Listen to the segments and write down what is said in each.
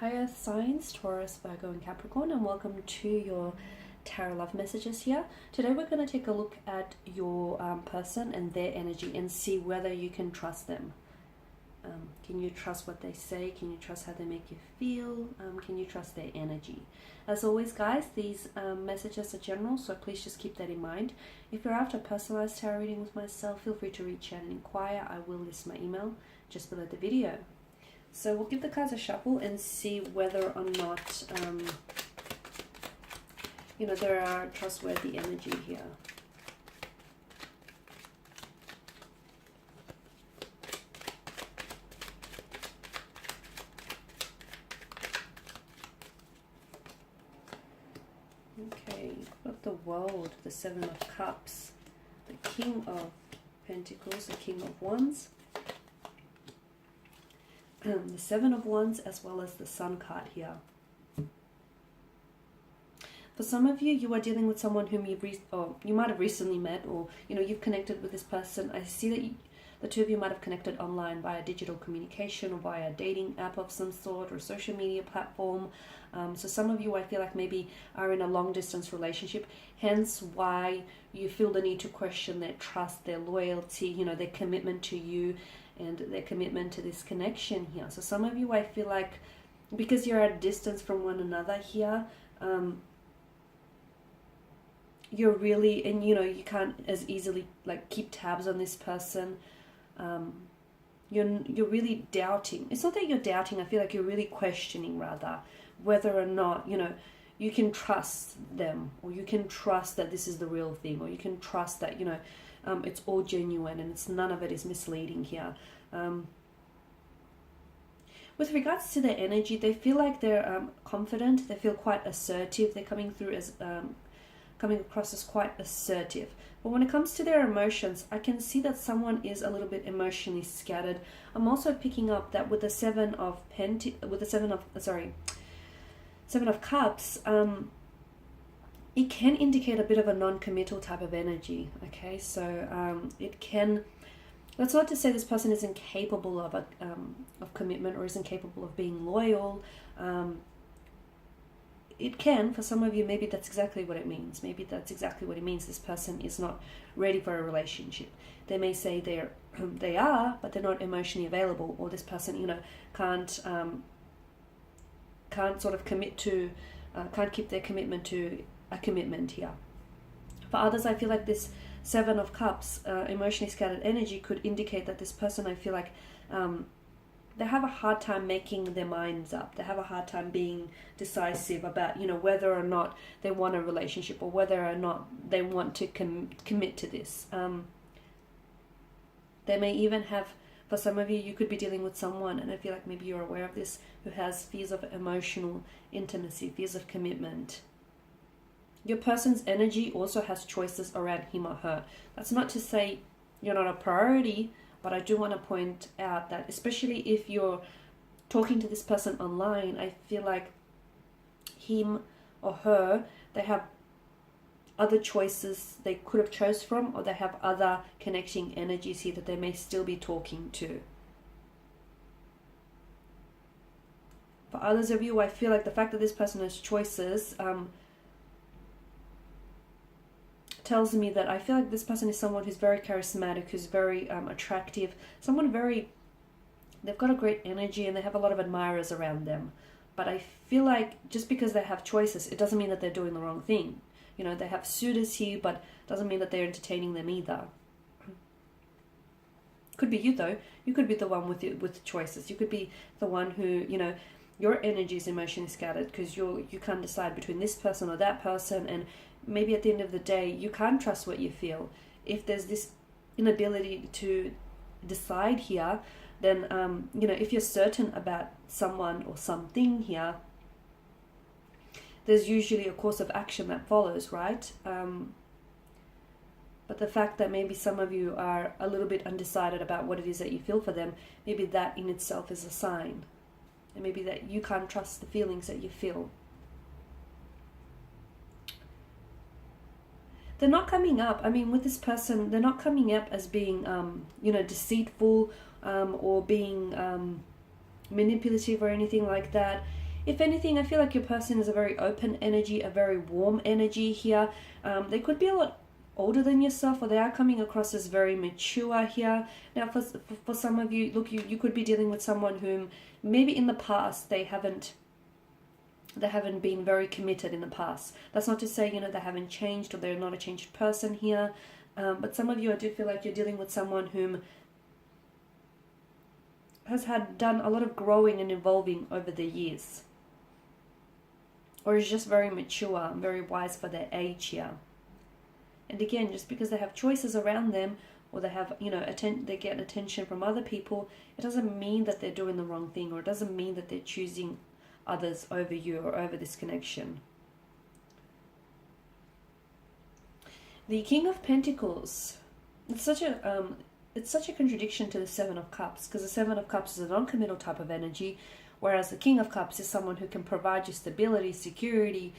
Hi Earth signs, Taurus, Virgo and Capricorn, and welcome to your tarot love messages here. Today we're going to take a look at your person and their energy and see whether you can trust them. Can you trust what they say? Can you trust how they make you feel? Can you trust their energy? As always guys, these messages are general, so please just keep that in mind. If you're after a personalized tarot reading with myself, feel free to reach out and inquire. I will list my email just below the video. So we'll give the cards a shuffle and see whether or not, there are trustworthy energy here. Okay, got the World, the Seven of Cups, the King of Pentacles, the King of Wands, the Seven of Wands, as well as the Sun card here. For some of you, you are dealing with someone whom you might have recently met, or you've connected with this person. I see that the two of you might have connected online via digital communication or via a dating app of some sort or social media platform. So some of you, I feel like, maybe are in a long distance relationship, hence why you feel the need to question their trust, their loyalty, their commitment to you and their commitment to this connection here. So some of you, I feel like, because you're at a distance from one another here, you're really, and you can't as easily keep tabs on this person. You're really doubting. It's not that you're doubting, I feel like you're really questioning rather whether or not you can trust them, or you can trust that this is the real thing, or you can trust that it's all genuine and none of it is misleading here. With regards to their energy, they feel like they're confident. They feel quite assertive. They're coming across as quite assertive. But when it comes to their emotions, I can see that someone is a little bit emotionally scattered. I'm also picking up that with the Seven of Cups, it can indicate a bit of a non-committal type of energy. Okay, so that's not to say this person is incapable of commitment or isn't capable of being loyal. It can, for some of you, maybe that's exactly what it means. Maybe that's exactly what it means. This person is not ready for a relationship. They may say they are, but they're not emotionally available, or this person, can't sort of commit to, can't keep their commitment to a commitment here. For others, I feel like this Seven of Cups, emotionally scattered energy, could indicate that this person, I feel like, they have a hard time making their minds up. They have a hard time being decisive about, whether or not they want a relationship, or whether or not they want to commit to this. They may even have, for some of you, you could be dealing with someone, and I feel like maybe you're aware of this, who has fears of emotional intimacy, fears of commitment. Your person's energy also has choices around him or her. That's not to say you're not a priority, but I do want to point out that, especially if you're talking to this person online, I feel like him or her, they have other choices they could have chose from, or they have other connecting energies here that they may still be talking to. For others of you, I feel like the fact that this person has choices tells me that I feel like this person is someone who's very charismatic, who's very attractive, they've got a great energy and they have a lot of admirers around them. But I feel like just because they have choices, it doesn't mean that they're doing the wrong thing. They have suitors here, but doesn't mean that they're entertaining them either. Could be you though. You could be the one with choices. You could be the one who, your energy is emotionally scattered because you can't decide between this person or that person, and maybe at the end of the day, you can't trust what you feel. If there's this inability to decide here, then, if you're certain about someone or something here, there's usually a course of action that follows, right? But the fact that maybe some of you are a little bit undecided about what it is that you feel for them, maybe that in itself is a sign. And maybe that you can't trust the feelings that you feel. They're not coming up, with this person, they're not coming up as being, deceitful or being manipulative or anything like that. If anything, I feel like your person is a very open energy, a very warm energy here. They could be a lot older than yourself, or they are coming across as very mature here. Now, for some of you, look, you could be dealing with someone whom maybe in the past they haven't been very committed in the past. That's not to say, they haven't changed or they're not a changed person here. But some of you, I do feel like you're dealing with someone whom has done a lot of growing and evolving over the years, or is just very mature and very wise for their age here. And again, just because they have choices around them, or they have, they get attention from other people, it doesn't mean that they're doing the wrong thing, or it doesn't mean that they're choosing others over you or over this connection. The King of Pentacles. It's such a contradiction to the Seven of Cups, because the Seven of Cups is a non-committal type of energy, whereas the King of Cups is someone who can provide you stability, security,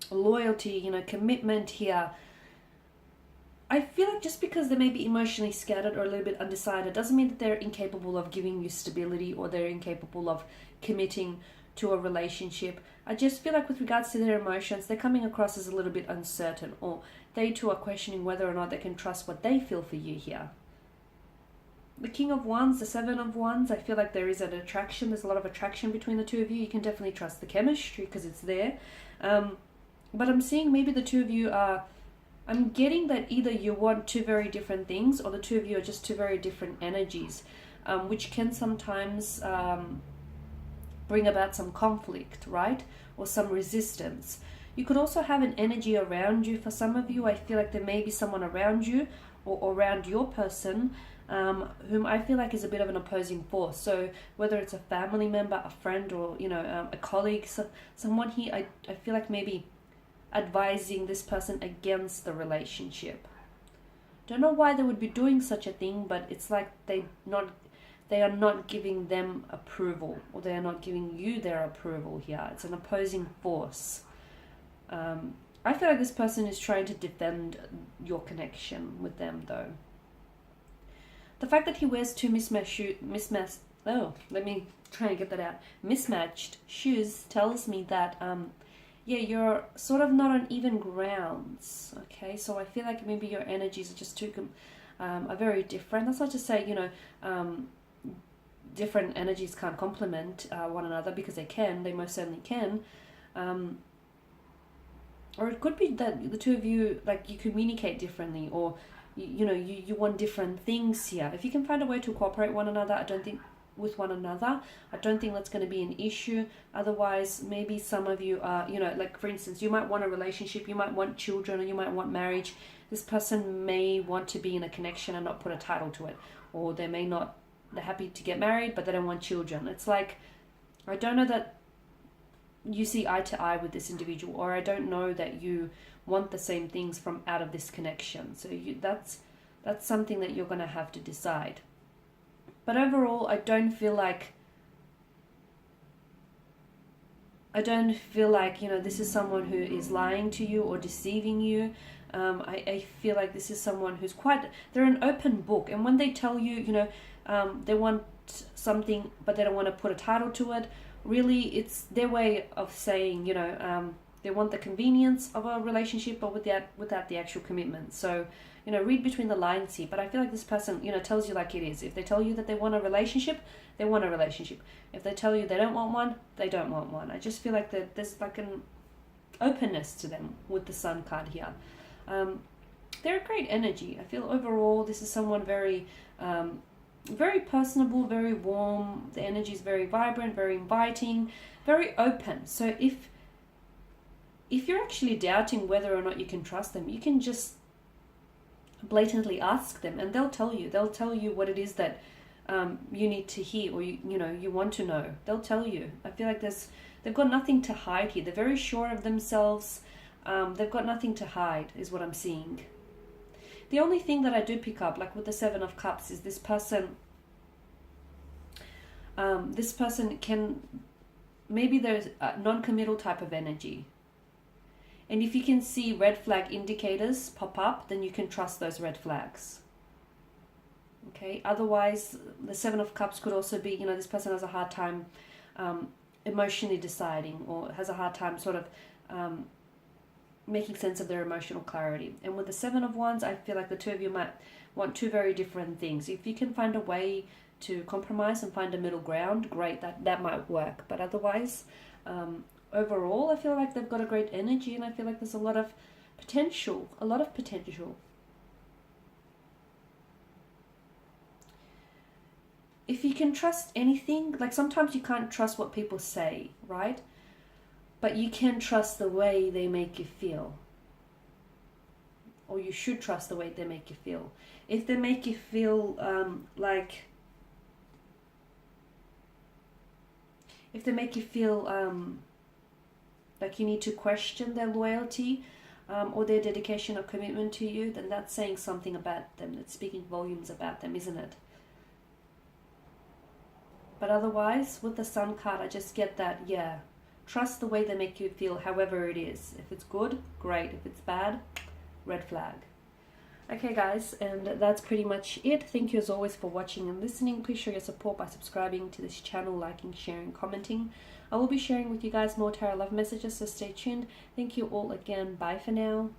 loyalty, commitment here. I feel like just because they may be emotionally scattered or a little bit undecided doesn't mean that they're incapable of giving you stability, or they're incapable of committing to a relationship. I just feel like with regards to their emotions, they're coming across as a little bit uncertain, or they too are questioning whether or not they can trust what they feel for you here. The King of Wands, the Seven of Wands, I feel like there is an attraction. There's a lot of attraction between the two of you. You can definitely trust the chemistry because it's there. But I'm seeing maybe the two of you are... I'm getting that either you want two very different things, or the two of you are just two very different energies, which can sometimes bring about some conflict, right? Or some resistance. You could also have an energy around you. For some of you, I feel like there may be someone around you or around your person whom I feel like is a bit of an opposing force. So whether it's a family member, a friend, or a colleague, someone here, I feel like maybe advising this person against the relationship. Don't know why they would be doing such a thing, but it's like they are not giving them approval, or they are not giving you their approval here. It's an opposing force. I feel like this person is trying to defend your connection with them, though. The fact that he wears two mismatched shoes tells me that you're sort of not on even grounds. Okay, so I feel like maybe your energies are just are very different. That's not to say different energies can't complement one another, because they most certainly can. Or it could be that the two of you, like, you communicate differently, or you want different things here. If you can find a way to cooperate with one another, I don't think that's going to be an issue. Otherwise, maybe some of you are, like, for instance, you might want a relationship, you might want children, or you might want marriage. This person may want to be in a connection and not put a title to it, or they're happy to get married, but they don't want children. It's like, I don't know that you see eye to eye with this individual, or I don't know that you want the same things from out of this connection. So that's something that you're going to have to decide. But overall, I don't feel like this is someone who is lying to you or deceiving you. I feel like this is someone who's they're an open book, and when they tell you, they want something but they don't want to put a title to it, really it's their way of saying, they want the convenience of a relationship, but without the actual commitment. So, read between the lines here. But I feel like this person, tells you like it is. If they tell you that they want a relationship, they want a relationship. If they tell you they don't want one, they don't want one. I just feel like there's like an openness to them with the Sun card here. They're a great energy. I feel overall this is someone very, very personable, very warm. The energy is very vibrant, very inviting, very open. So if you're actually doubting whether or not you can trust them, you can just blatantly ask them, and they'll tell you. They'll tell you what it is that you need to hear, or you want to know. They'll tell you. I feel like they've got nothing to hide here. They're very sure of themselves. They've got nothing to hide, is what I'm seeing. The only thing that I do pick up, like with the Seven of Cups, is this person. This person can, maybe there's a non-committal type of energy. And if you can see red flag indicators pop up, then you can trust those red flags. Okay, otherwise the Seven of Cups could also be, you know, this person has a hard time emotionally deciding, or has a hard time sort of making sense of their emotional clarity. And with the Seven of Wands, I feel like the two of you might want two very different things. If you can find a way to compromise and find a middle ground, great, that might work. But otherwise, overall, I feel like they've got a great energy, and I feel like there's a lot of potential, If you can trust anything, like sometimes you can't trust what people say, right? But you can trust the way they make you feel. Or you should trust the way they make you feel. If they make you feel like you need to question their loyalty or their dedication or commitment to you, then that's saying something about them. That's speaking volumes about them, isn't it? But otherwise, with the Sun card, I just get that, yeah, trust the way they make you feel, however it is. If it's good, great. If it's bad, red flag. Okay, guys, and that's pretty much it. Thank you as always for watching and listening. Please show your support by subscribing to this channel, liking, sharing, commenting. I will be sharing with you guys more tarot love messages, so stay tuned. Thank you all again. Bye for now.